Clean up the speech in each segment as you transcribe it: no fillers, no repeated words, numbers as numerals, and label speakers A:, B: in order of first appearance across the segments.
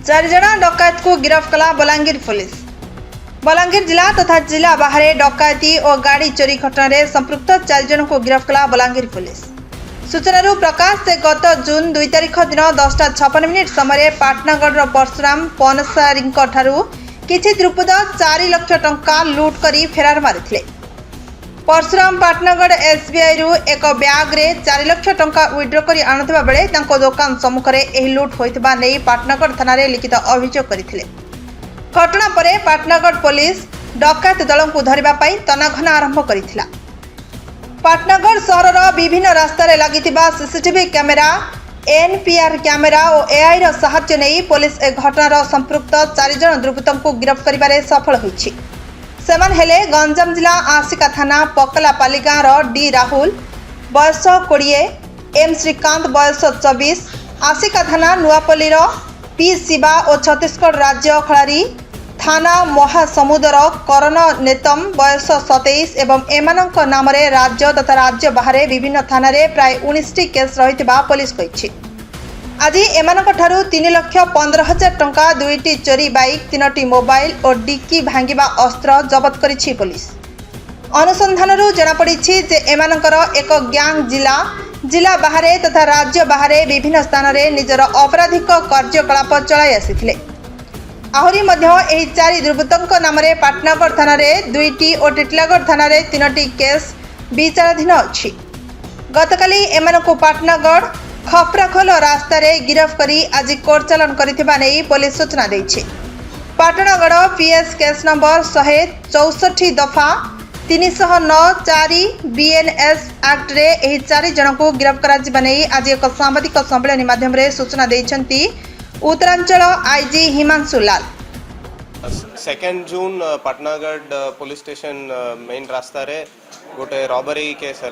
A: चार जण डकायत को गिरफ्त कला बलांगीर पुलिस। बलांगीर जिला तथा जिला बाहर डकायती और गाड़ी चोरी घटना रे संपृक्त 4 जन को गिरफ्त कला बलांगीर पुलिस। सूचना प्रकाश से गत जून 2 तारिख दिन 10:56 समय पाटनागढ़ परशुराम पनसारी किछि द्रुपद 4 लाख टंका लुट करी फेरार मारिथिले। परशुराम पाटनागढ़ एसबीआई रु एक ब्याग रे 4 लाख टंका विड्रो करी आनुथिबा बेले तांको दुकान सम्मुख रे एही लुट होइतबा नै पाटनागढ़ थाना रे लिखित अभियोग करथिले। घटना परे पाटनागढ़ पुलिस डकायत दल को धरिबा पई तनाघना आरंभ करिथिला। पाटनागढ़ सहरर विभिन्न रास्ता रे लागितिबा सीसीटीवी कैमेरा, एनपीआर कैमेरा और एआई रो सहायता नै पुलिस ए घटनार संपृक्त 4 जन दुर्बृत्तों को गिरफ्त करिबारे सफल होइछि। सेमान हेले गंजाम जिला आसिका थाना पकलापाली गाँव डी राहुल बयस 20, एम श्रीकांत बयस 24, आसिका थाना नुआपल्ली पी शिवा और छत्तीसगढ़ राज्य खलारी थाना महासमुदर करण नेतम बयस 27 एवं एमानक नाम राज्य तथा राज्य बाहर विभिन्न थाना प्राय 19टी केस रही पुलिस कही। आज एमानक ठारू 3,15,000 टंका, 2टी चोरी बाइक, 3टी मोबाइल और डिक्की भांगिबा अस्त्र जबत करिछि पुलिस। अनुसंधानरू जनापड़ी जे एमानकर एक गैंग जिला बाहर तथा राज्य बाहर विभिन्न स्थान रे निजर अपराधिक कार्यकलाप चलाई आसिथिले। आहुरी मध्य एही 4 दुर्बृत्तों नाम पाटनागढ़ थाना रे 2टी और टिटलागढ़ थाना रे 3टी केस विचाराधीन अछि। गतकाली एमानकु पाटनागढ़ खपराखोल रास्ता रे गिरफ्त करी आज कोर्ट चालान करिथिबा नै पुलिस सूचना दैछि। पाटनागढ़ पीएस केस नंबर 164 दफा 309(4) बीएनएस एक्ट रे एही 4 जन को गिरफ्त करा जिबा नै आज एक सांबादिक सम्मेलन माध्यम रे सूचना दैछंती उत्तरांचल आईजी हिमांशु लाल।
B: 2 जून पाटनागढ़ पुलिस स्टेशन मेन रास्ता रे गोटे रॉबरी केस है।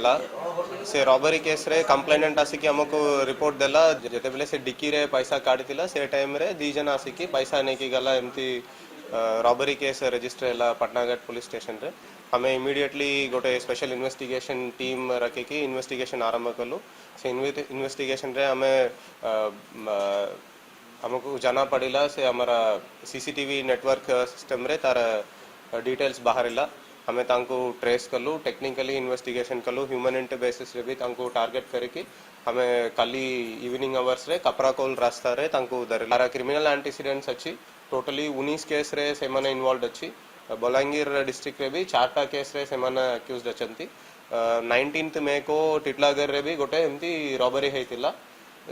B: से रॉबरी केस रे कंप्लेनेंट आसिकी हमको रिपोर्ट देला जेते बेले से डिक्की रे पैसा काटितिला से टाइम रे 2 जन आसिकी पैसा नै की गला एमती रॉबरी केस रजिस्टर है पाटनागढ़ पुलिस स्टेशन रे। हमें इमीडिएटली गोटे स्पेशल इन्वेस्टिगेशन टीम रखिकी इन्वेस्टिगेशन आरंभ कलु। से इन्वेस्टिगेशन रे हमें हमको जाना पड़िला से हमारा सीसीटीवी नेटवर्क सिस्टम रे तार डिटेल्स बाहरिला। हमें तांको ट्रेस कलु, टेक्निकली इन्वेस्टिगेशन कलु, ह्यूमन बेसिस रे भी तांको टार्गेट करके हमें काली इवनिंग आवर्स रे कपराकोल रास्ता रे तांको धरला। क्रिमिनल एंटीसीडेंट्स अच्छी टोटली 19 केस रे से माने इन्वॉल्व अच्छी। बलांगीर डिस्ट्रिक्ट रे भी 4टा केस रे से माने अक्यूज्ड अछंती। 19 मे को टिटलागढ़ रे भी गोटे एमती रॉबरी हेतिला।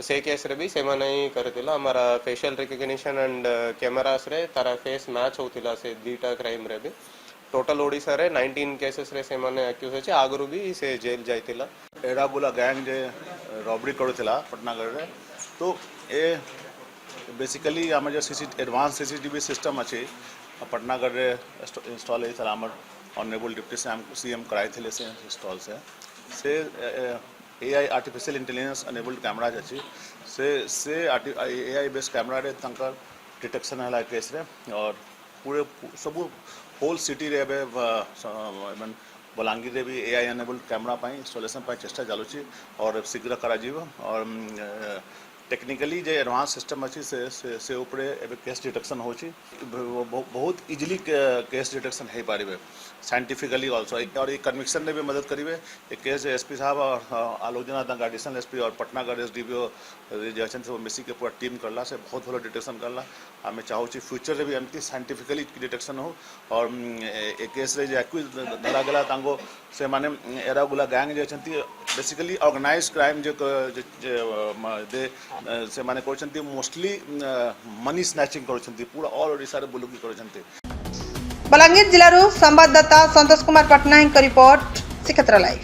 B: से केस रे भी से माने ही करतिला। हमारा फेशियल रिकग्निशन एंड कैमरास रे तारा फेस मैच होतिला से 2टा क्राइम रे भी टोटल ओडिशा रे 19 केसेस रे से माने अक्यूज अछि। आगरु भी से जेल जाइतिला।
C: एडा बुला गैंग जे रॉबरी करुथिला पटनागढ़ रे तो ए बेसिकली हम जे एडवांस सीसीटीवी सिस्टम अछि पटनागढ़ रे इंस्टॉल हेतला। हमर ऑनरेबल डिप्टी सीएम कराइथिले से इंस्टॉल से AI artificial intelligence enabled camera अछि से एआई बेस्ड कैमरा रे तंकर डिटेक्शन हला केस रे और पूरे सब होल सिटी रे बलांगीर रे भी एआई एनेबल्ड कैमरा पाई इंस्टॉलेशन पाई चेष्टा चालुची और शीघ्र करा जीव। और टेक्निकली जे एडवांस सिस्टम अच्छी से ऊपर एबे केस डिटेक्शन होची बहुत इजीली केस डिटेक्शन हो पारे साइंटिफिकली ऑल्सो। और ये कन्विक्शन ने भी मदद करेंगे। एक केस एसपी साहब और आलोचना तक एडिशनल एसपी और पटनागढ़ एसडीपीओ जो मिसी के पूरा टीम करला से बहुत भलो डिटेक्शन करला। आम चाहूँ फ्यूचर रे भी एमती साइंटिफिकली डिटेक्शन हो। और एक केस रे एक्यूज धरा गला तांको से माने एरा गुला गैंग जे बेसिकली ऑर्गेनाइज क्राइम जो दे से माने करछंती मोस्टली मनी स्नैचिंग करछंती पूरा ऑल ओडिसा रे बुलुकी करछंती।
A: बलांगीर जिलारू संवाददाता संतोष कुमार पटनायक रिपोर्ट श्रीक्षेत्र लाइव।